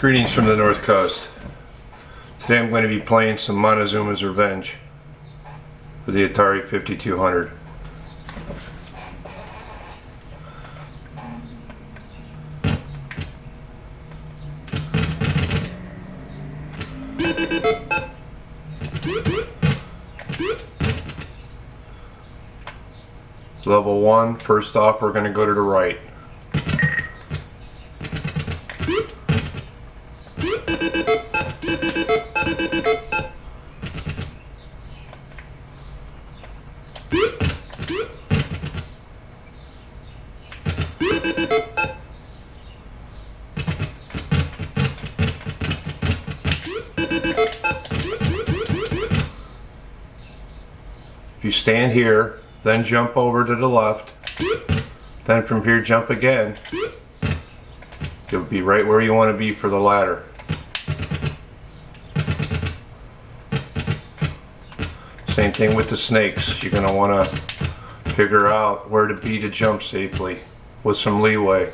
Greetings from the North Coast. Today I'm going to be playing some Montezuma's Revenge for the Atari 5200. Level 1, first off we're going to go to the right. If you stand here, then jump over to the left, then from here jump again, you'll be right where you want to be for the ladder. Same thing with the snakes. You're going to want to figure out where to be to jump safely with some leeway.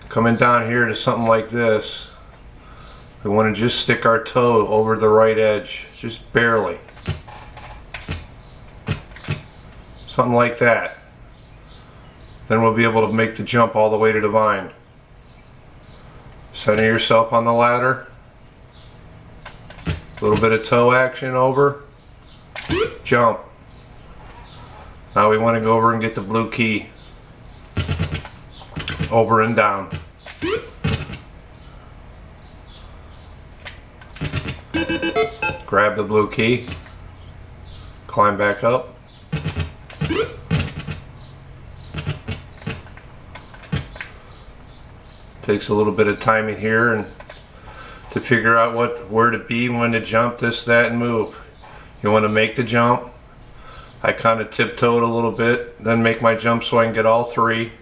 Coming down here to something like this, we want to just stick our toe over the right edge, just barely. Something like that. Then we'll be able to make the jump all the way to the vine. Center yourself on the ladder. A little bit of toe action over. Jump. Now we want to go over and get the blue key. Over and down. Grab the blue key. Climb back up. Takes a little bit of timing here and to figure out where to be, when to jump, this, that, and move. You want to make the jump. I kind of tiptoed a little bit, then make my jump so I can get all three.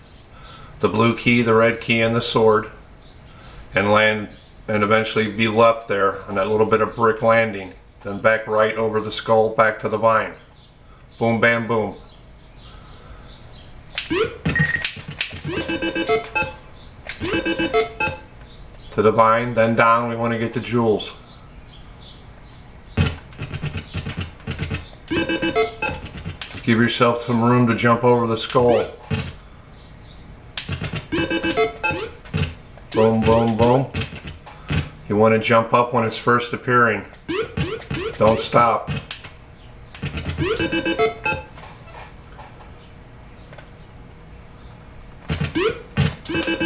The blue key, the red key, and the sword, and land and eventually be left there on that little bit of brick landing. Then back right over the skull, back to the vine. Boom, bam, boom. To the vine, then down, we want to get the jewels. Give yourself some room to jump over the skull. Boom, boom, boom. You want to jump up when it's first appearing. Don't stop.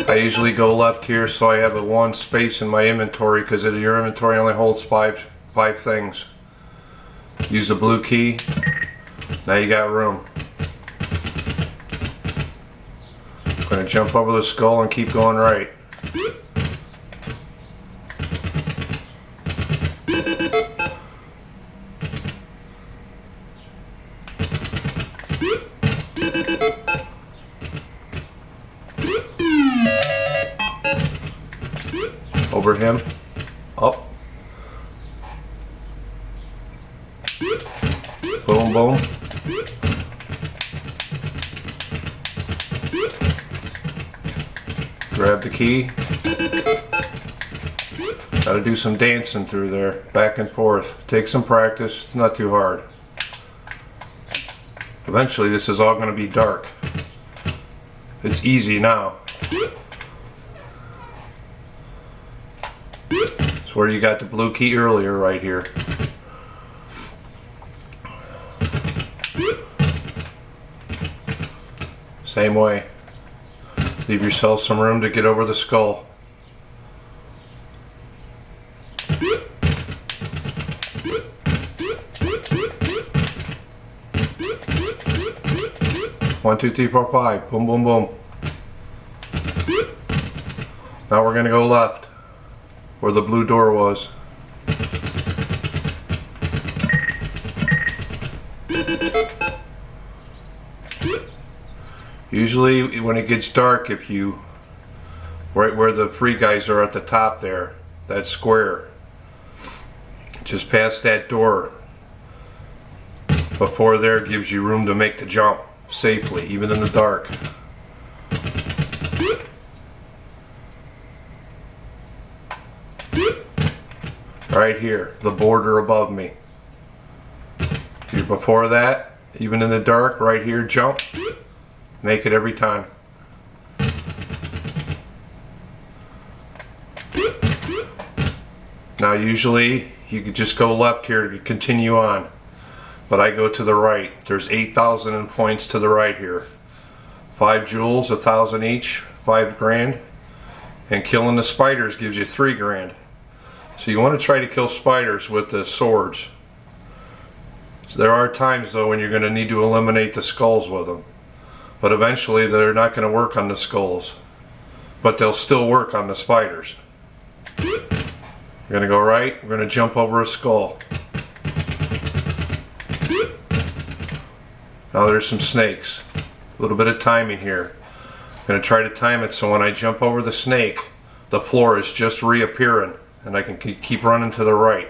I usually go left here so I have a one space in my inventory, because your inventory only holds five things. Use the blue key. Now you got room. I'm going to jump over the skull and keep going right. Over him, up, boom, boom. Grab the key. Gotta do some dancing through there, back and forth. Take some practice, it's not too hard. Eventually this is all gonna be dark. It's easy now. It's where you got the blue key earlier, right here. Same way. Leave yourself some room to get over the skull. One, two, three, four, five. Boom, boom, boom. Now we're gonna go left, where the blue door was. Usually when it gets dark, if you, right where the free guys are at the top there, that square, just past that door. Before there gives you room to make the jump safely, even in the dark. Right here, the border above me. If you're before that, even in the dark, right here, jump. Make it every time. Now usually you could just go left here to continue on, but I go to the right. There's 8,000 in points to the right here. 5 jewels, 1,000 each, 5 grand, and killing the spiders gives you 3 grand. So you want to try to kill spiders with the swords. So there are times though when you're going to need to eliminate the skulls with them, but eventually they're not going to work on the skulls, but they'll still work on the spiders. We're going to go right, we're going to jump over a skull. Now there's some snakes. A little bit of timing here. I'm going to try to time it so when I jump over the snake, the floor is just reappearing and I can keep running to the right.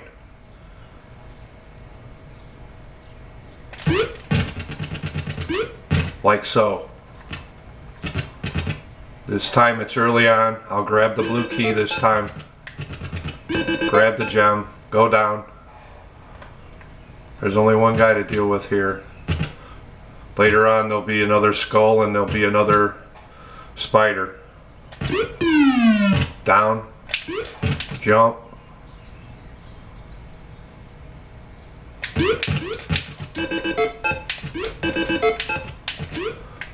Like so. This time it's early on. I'll grab the blue key this time. Grab the gem. Go down. There's only one guy to deal with here. Later on there'll be another skull and there'll be another spider. Down. Jump.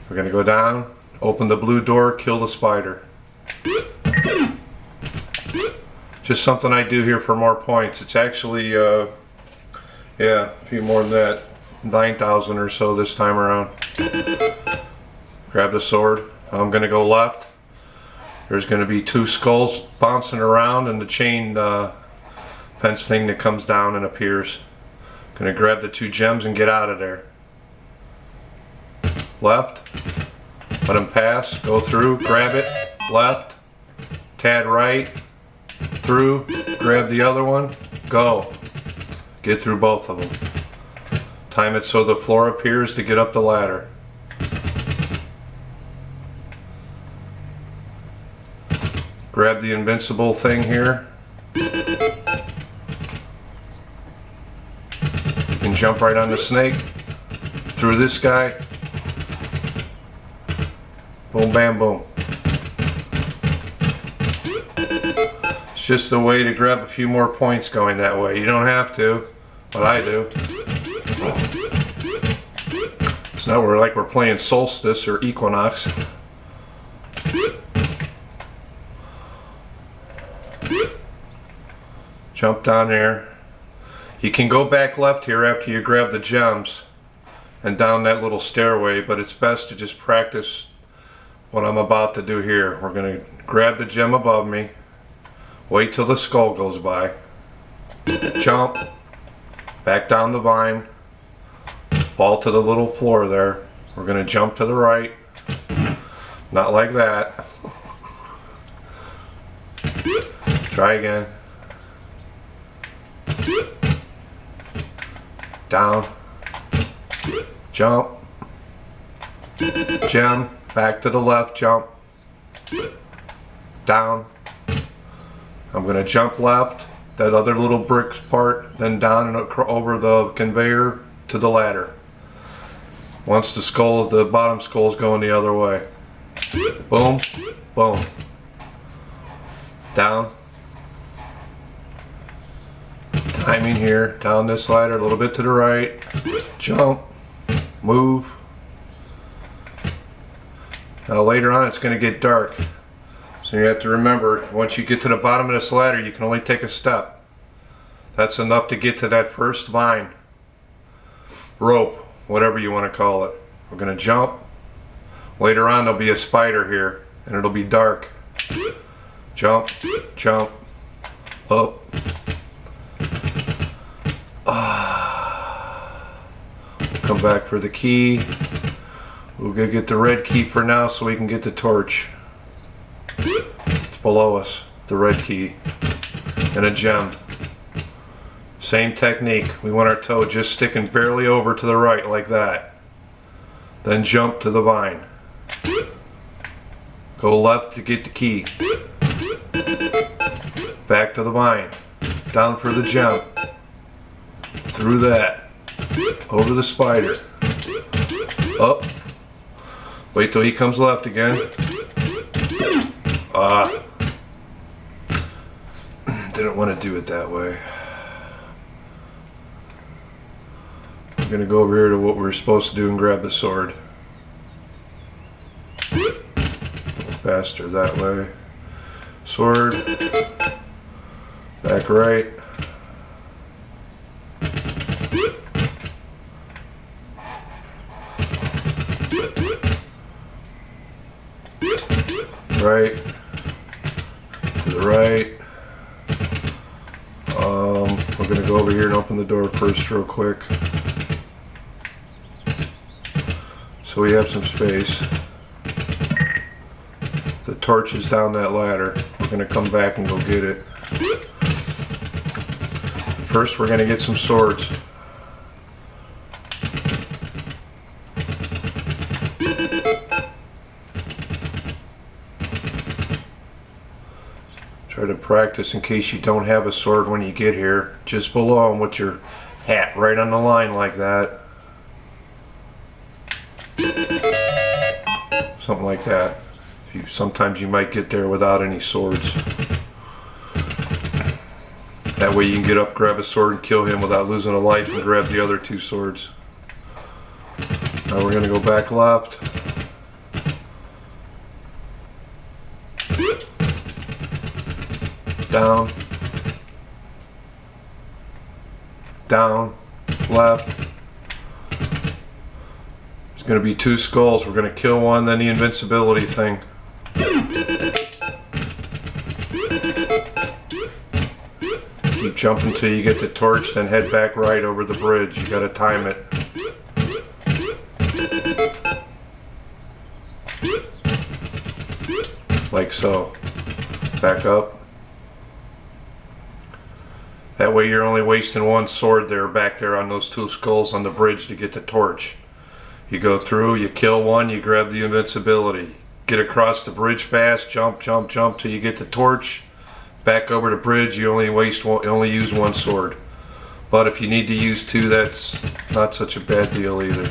We're going to go down, open the blue door, kill the spider. Just something I do here for more points. It's actually, yeah, a few more than that. 9,000 or so this time around. Grab the sword. I'm going to go left. There's going to be 2 skulls bouncing around and the chain fence thing that comes down and appears. Going to grab the 2 gems and get out of there. Left. Let him pass. Go through. Grab it. Left. Tad right. Through. Grab the other one. Go. Get through both of them. Time it so the floor appears to get up the ladder. Grab the invincible thing here. You can jump right on the snake. Through this guy. Boom, bam, boom. It's just a way to grab a few more points going that way. You don't have to, but I do. So now we're playing Solstice or Equinox. Jump down there. You can go back left here after you grab the gems and down that little stairway, but it's best to just practice what I'm about to do here. We're going to grab the gem above me, wait till the skull goes by, jump, back down the vine, fall to the little floor there. We're going to jump to the right, not like that. Try again. Down, jump, gem, back to the left, jump, down. I'm going to jump left, that other little bricks part, then down and over the conveyor to the ladder. Once the bottom skull's going the other way. Boom, boom. Down. Timing here, down this ladder, a little bit to the right. Jump, move. Now later on it's going to get dark. So you have to remember, once you get to the bottom of this ladder, you can only take a step. That's enough to get to that first vine. Rope, whatever you want to call it. We're going to jump. Later on there'll be a spider here, and it'll be dark. Jump, jump, up. Come back for the key. We'll go get the red key for now so we can get the torch. It's below us, the red key, and a gem. Same technique. We want our toe just sticking barely over to the right like that. Then jump to the vine. Go left to get the key. Back to the vine. Down for the jump. Through that. Over the spider. Up. Wait till he comes left again. Didn't want to do it that way. I'm going to go over here to what we're supposed to do and grab the sword. Faster that way. Sword. Back right. Right. To the right. We're going to go over here and open the door first real quick. So we have some space. The torch is down that ladder. We're going to come back and go get it. First we're going to get some swords. Try to practice in case you don't have a sword when you get here. Just below them with your hat right on the line like that. Something like that. Sometimes you might get there without any swords. That way you can get up, grab a sword, and kill him without losing a life and grab the other two swords. Now we're going to go back left. Down. Down. Left. There's going to be two skulls. We're going to kill one, then the invincibility thing. Keep jumping until you get the torch, then head back right over the bridge. You got to time it. Like so. Back up. That way you're only wasting one sword there, back there on those two skulls on the bridge to get the torch. You go through, you kill one, you grab the invincibility. Get across the bridge fast, jump, jump, jump till you get the torch. Back over the bridge, you only use one sword. But if you need to use two, that's not such a bad deal either.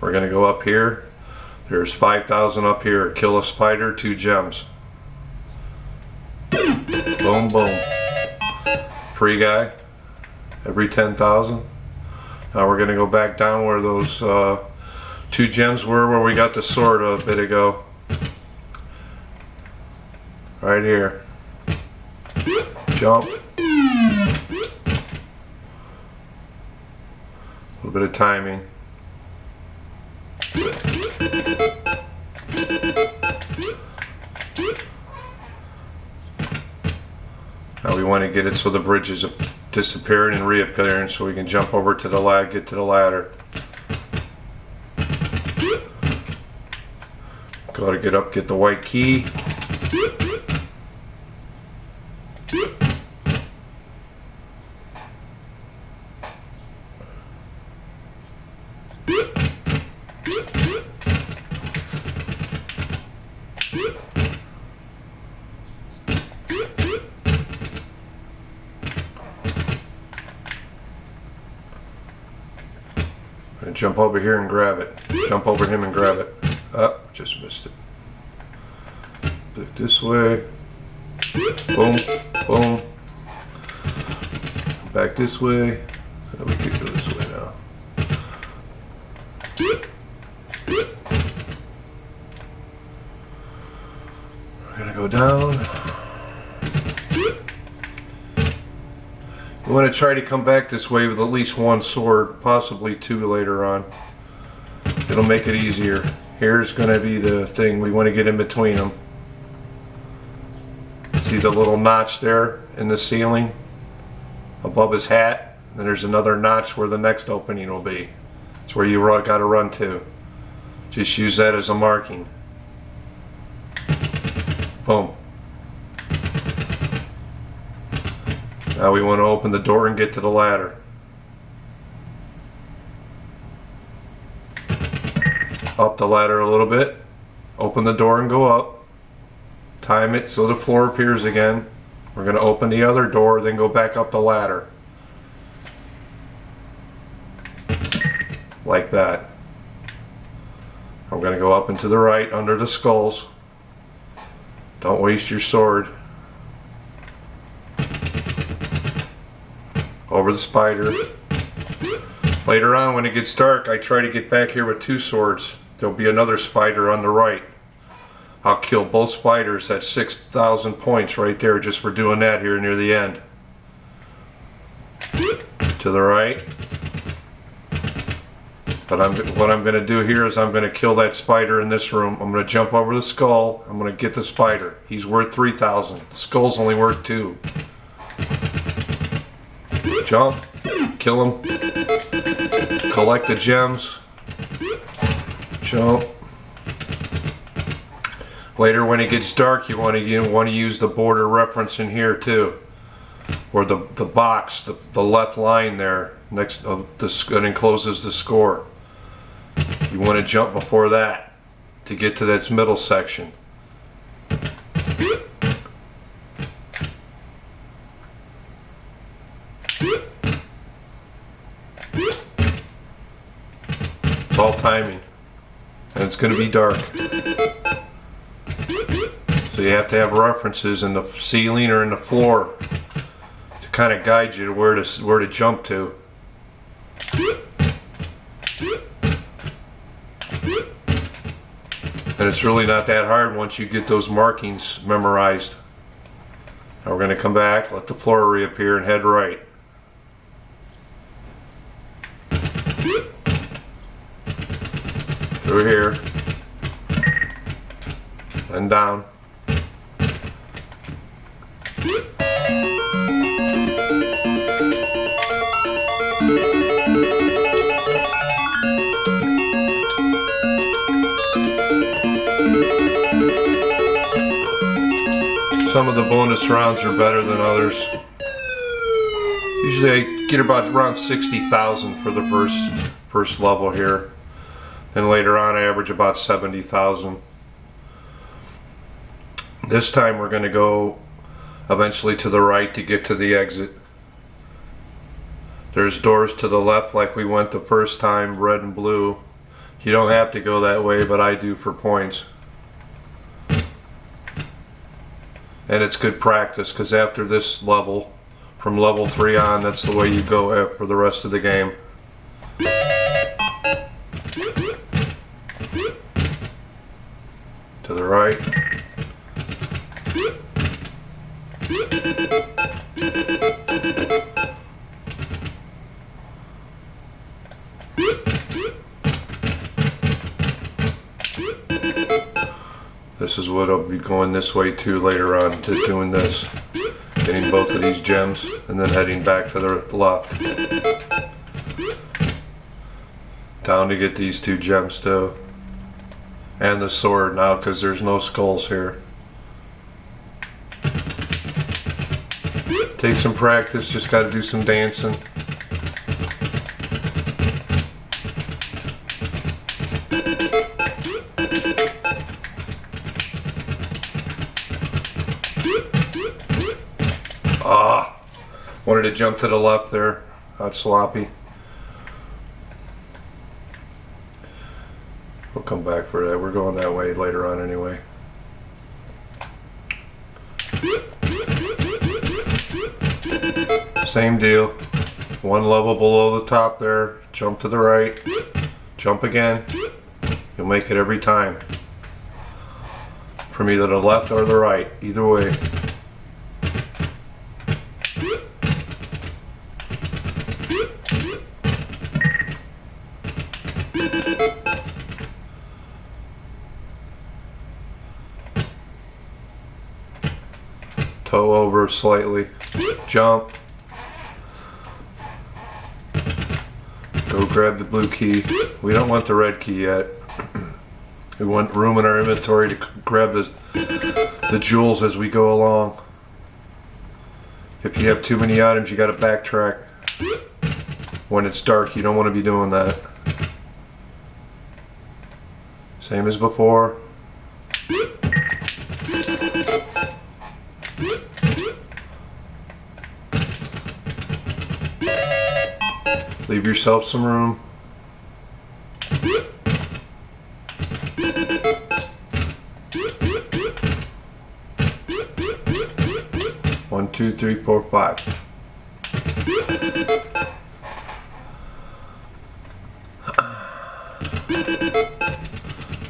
We're gonna go up here. There's 5,000 up here. Kill a spider, 2 gems. Boom, boom. Free guy. Every 10,000. Now we're gonna go back down where those 2 gems were, where we got the sword a bit ago. Right here. Jump. A little bit of timing. Now we want to get it so the bridge is disappearing and reappearing, so we can jump over to the ladder, get to the ladder. Got to get up, get the white key. And jump over here and grab it. Jump over him and grab it. Oh, just missed it. Look this way. Boom, boom. Back this way. Oh, we could go this way now. We're gonna go down. You want to try to come back this way with at least 1 sword, possibly 2 later on. It'll make it easier. Here's going to be the thing. We want to get in between them. See the little notch there in the ceiling above his hat? And there's another notch where the next opening will be. It's where you got to run to. Just use that as a marking. Boom. Now we want to open the door and get to the ladder. Up the ladder a little bit. Open the door and go up. Time it so the floor appears again. We're going to open the other door, then go back up the ladder. Like that. I'm going to go up and to the right under the skulls. Don't waste your sword. Over the spider. Later on when it gets dark, I try to get back here with 2 swords. There'll be another spider on the right. I'll kill both spiders. That's 6,000 points right there just for doing that here near the end. To the right. But what I'm going to do here is I'm going to kill that spider in this room. I'm going to jump over the skull. I'm going to get the spider. He's worth 3,000. The skull's only worth 2. Jump. Kill him. Collect the gems. Jump. Later when it gets dark, you want to use the border reference in here too. Or the box, the left line there next of that encloses the score. You want to jump before that to get to that middle section. It's all timing. And it's going to be dark. So you have to have references in the ceiling or in the floor to kind of guide you to where to jump to. And it's really not that hard once you get those markings memorized. Now we're going to come back, let the floor reappear, and head right. Through here. Then down. Some of the bonus rounds are better than others. Usually I get about around 60,000 for the first level here. Then later on I average about 70,000. This time we're going to go eventually to the right to get to the exit. There's doors to the left like we went the first time, red and blue. You don't have to go that way, but I do for points. And it's good practice because after this level, from level 3 on, that's the way you go for the rest of the game. To the right. This is what I'll be going this way too later on, to doing this. Getting both of these gems and then heading back to the left. Down to get these 2 gems too. And the sword now because there's no skulls here. Take some practice, just got to do some dancing. Wanted to jump to the left there. That's sloppy. We'll come back for that. We're going that way later on anyway. Same deal. 1 level below the top there. Jump to the right. Jump again. You'll make it every time. From either the left or the right. Either way. Toe over slightly. Jump. Go grab the blue key. We don't want the red key yet. We want room in our inventory to grab the jewels as we go along. If you have too many items, you got to backtrack. When it's dark, you don't want to be doing that. Same as before. Leave yourself some room. One, two, three, four, five.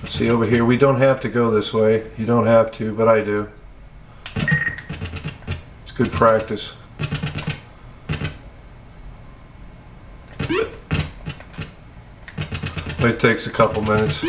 See over here, we don't have to go this way. You don't have to, but I do. It's good practice. It takes a couple minutes.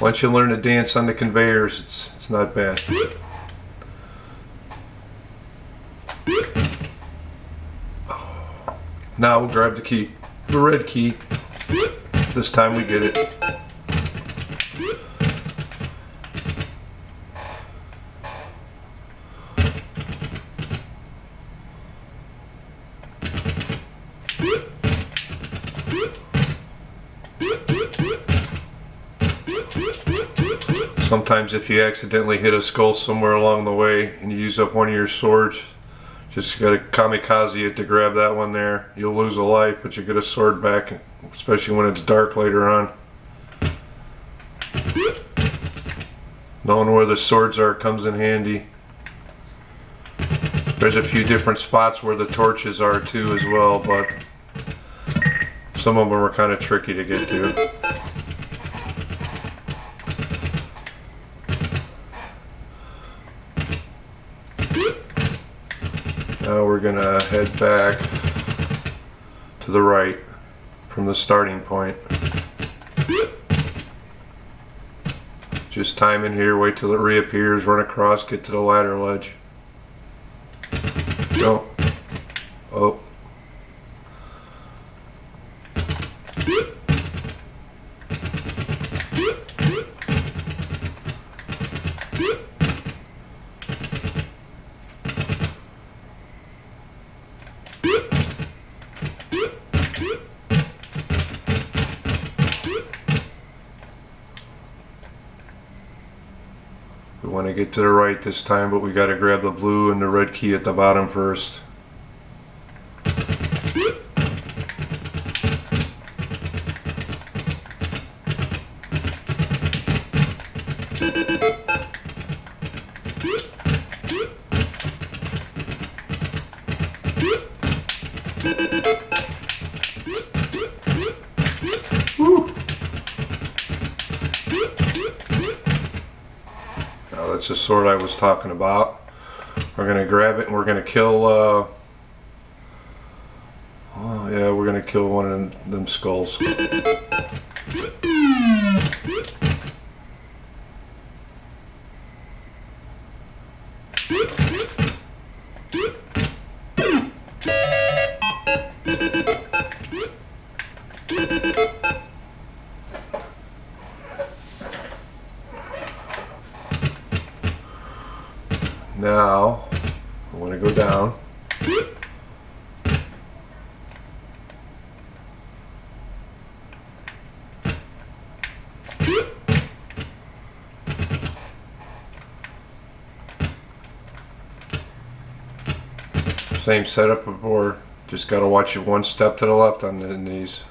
Once you learn to dance on the conveyors, it's not bad. Now we'll grab the key, the red key. This time we get it. Sometimes if you accidentally hit a skull somewhere along the way and you use up one of your swords, just gotta kamikaze it to grab that one there. You'll lose a life, but you get a sword back, especially when it's dark later on. Knowing where the swords are comes in handy. There's a few different spots where the torches are too as well, but some of them are kind of tricky to get to. Now we're gonna head back to the right from the starting point. Just time in here, wait till it reappears, run across, get to the ladder ledge. Jump. Oh. We want to get to the right this time, but we got to grab the blue and the red key at the bottom first. That's the sword I was talking about. We're gonna grab it and we're gonna kill oh yeah, we're gonna kill one of them skulls. Now, I want to go down. Same setup before, just got to watch it one step to the left on these.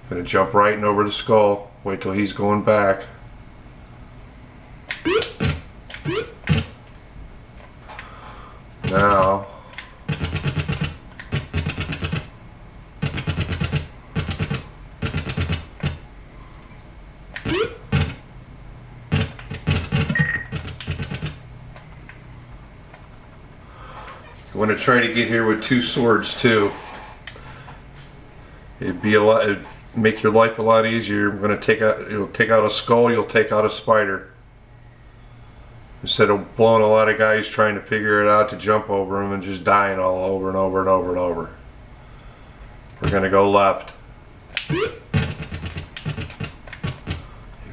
Gonna jump right and over the skull, wait till he's going back. Now, you want to try to get here with two swords too. It'd make your life a lot easier, I'm going to you'll take out a skull, you'll take out a spider. Instead of blowing a lot of guys trying to figure it out to jump over them and just dying all over and over and over and over. We're going to go left. You're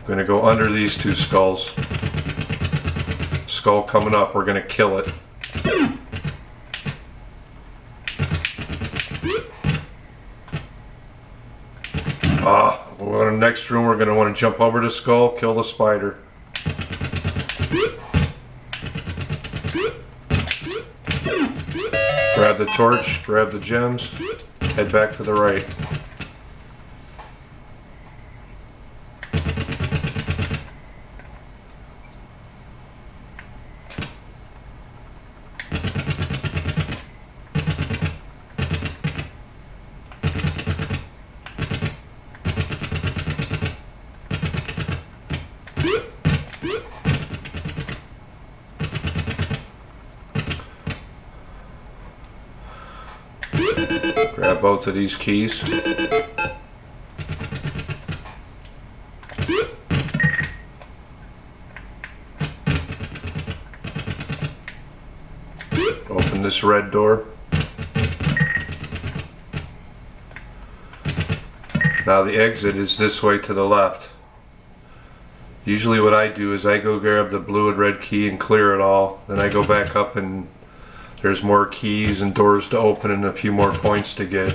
going to go under these two skulls. Skull coming up, we're going to kill it. We're in the next room, we're going to want to jump over the skull, kill the spider. Grab the torch, grab the gems, head back to the right. Grab both of these keys. Open this red door. Now the exit is this way to the left. Usually what I do is I go grab the blue and red key and clear it all. Then I go back up and there's more keys and doors to open and a few more points to get.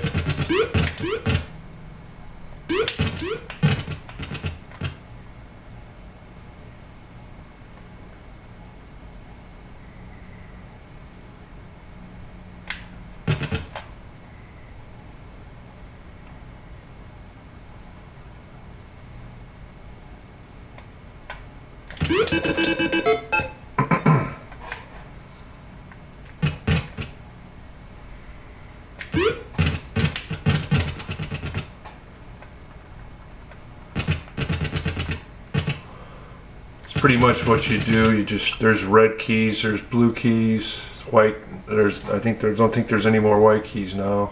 Pretty much what you do, there's red keys, there's blue keys, white, I don't think there's any more white keys now.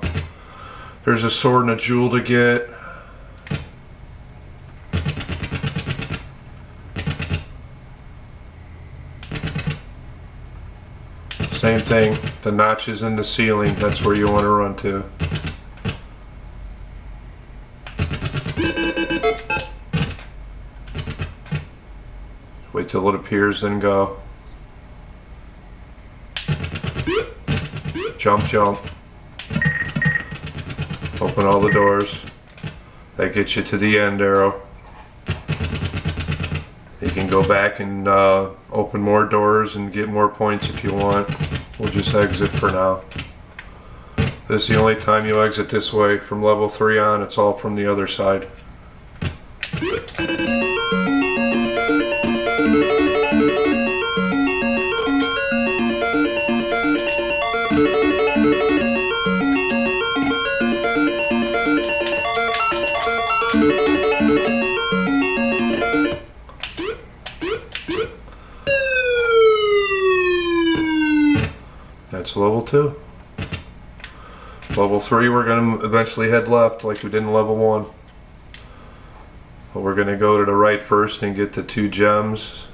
There's a sword and a jewel to get. Same thing, the notches in the ceiling, that's where you want to run to. Wait till it appears, then go. Jump, jump. Open all the doors. That gets you to the end arrow. You can go back and open more doors and get more points if you want. We'll just exit for now. This is the only time you exit this way. From level 3 on, it's all from the other side. That's level 2. Level 3, we're going to eventually head left like we did in level 1. But we're going to go to the right first and get the 2 gems.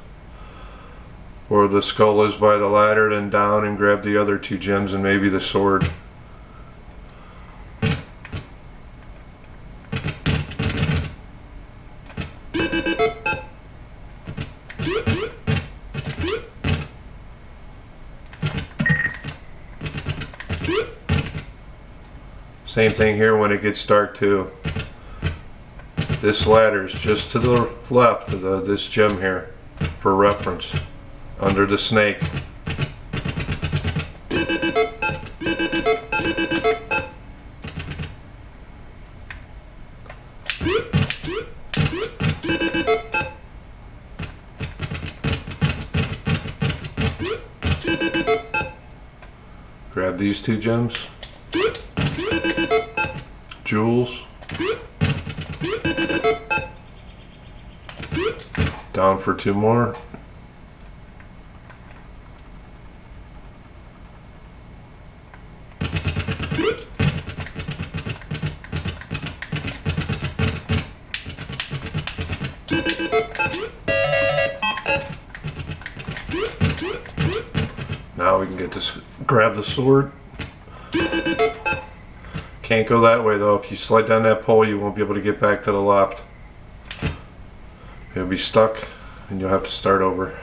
Where the skull is by the ladder, then down and grab the other 2 gems and maybe the sword. Same thing here when it gets dark too. This ladder is just to the left of this gem here, for reference, under the snake. Grab these 2 gems. Jewels. Down for 2 more. Now we can get this, grab the sword. Can't go that way though. If you slide down that pole, you won't be able to get back to the left. You'll be stuck and you'll have to start over.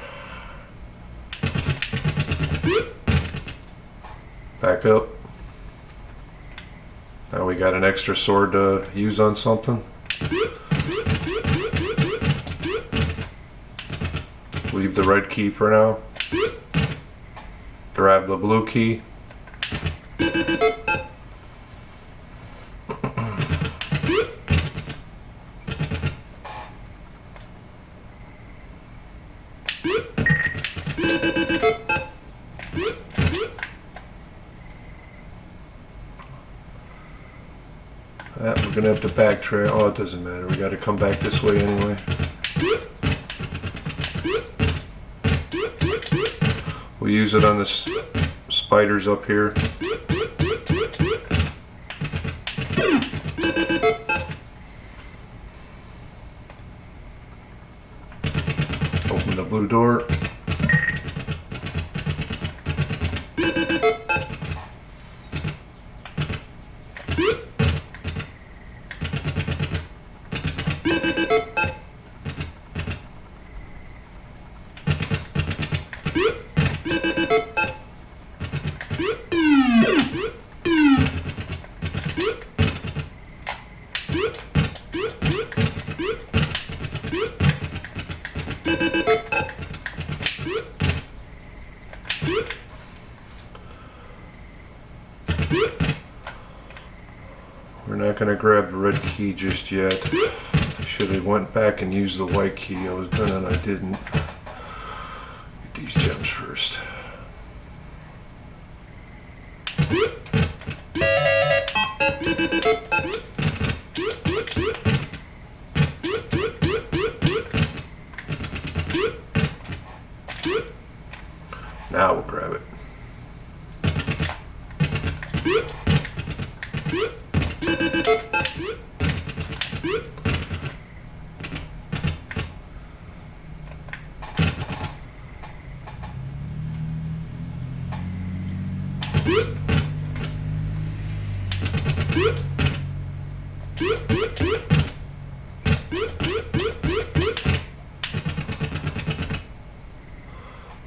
Back up. Now we got an extra sword to use on something. Leave the red key for now. Grab the blue key. We're gonna have to backtrack. Oh, it doesn't matter. We got to come back this way anyway. We'll use it on the spiders up here. Open the blue door. We're not going to grab the red key just yet. I should have went back and used the white key. I was gonna and I didn't. Get these gems first. Now we'll grab it.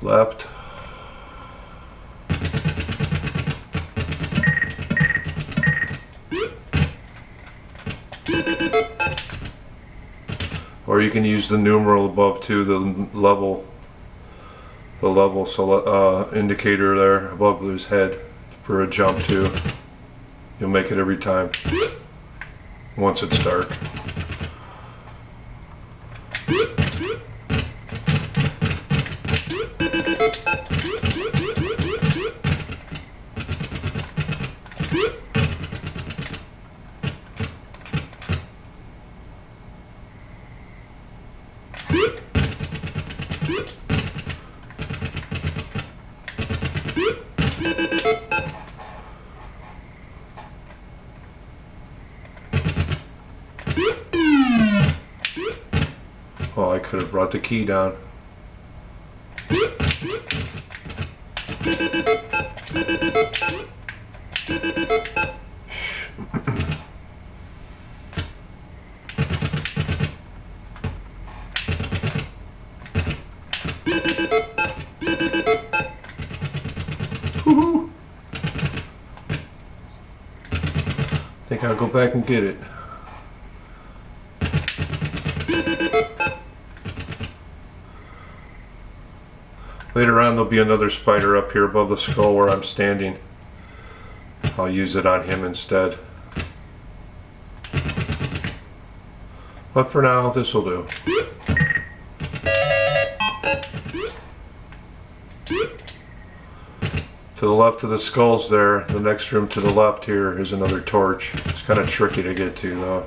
Left. Or you can use the numeral above too, the level indicator there above his head for a jump too. You'll make it every time once it's dark. Oh, I could have brought the key down. Woohoo! I think I'll go back and get it. Later on there'll be another spider up here above the skull where I'm standing. I'll use it on him instead. But for now, this will do. To the left of the skulls there, the next room to the left here is another torch. It's kind of tricky to get to though.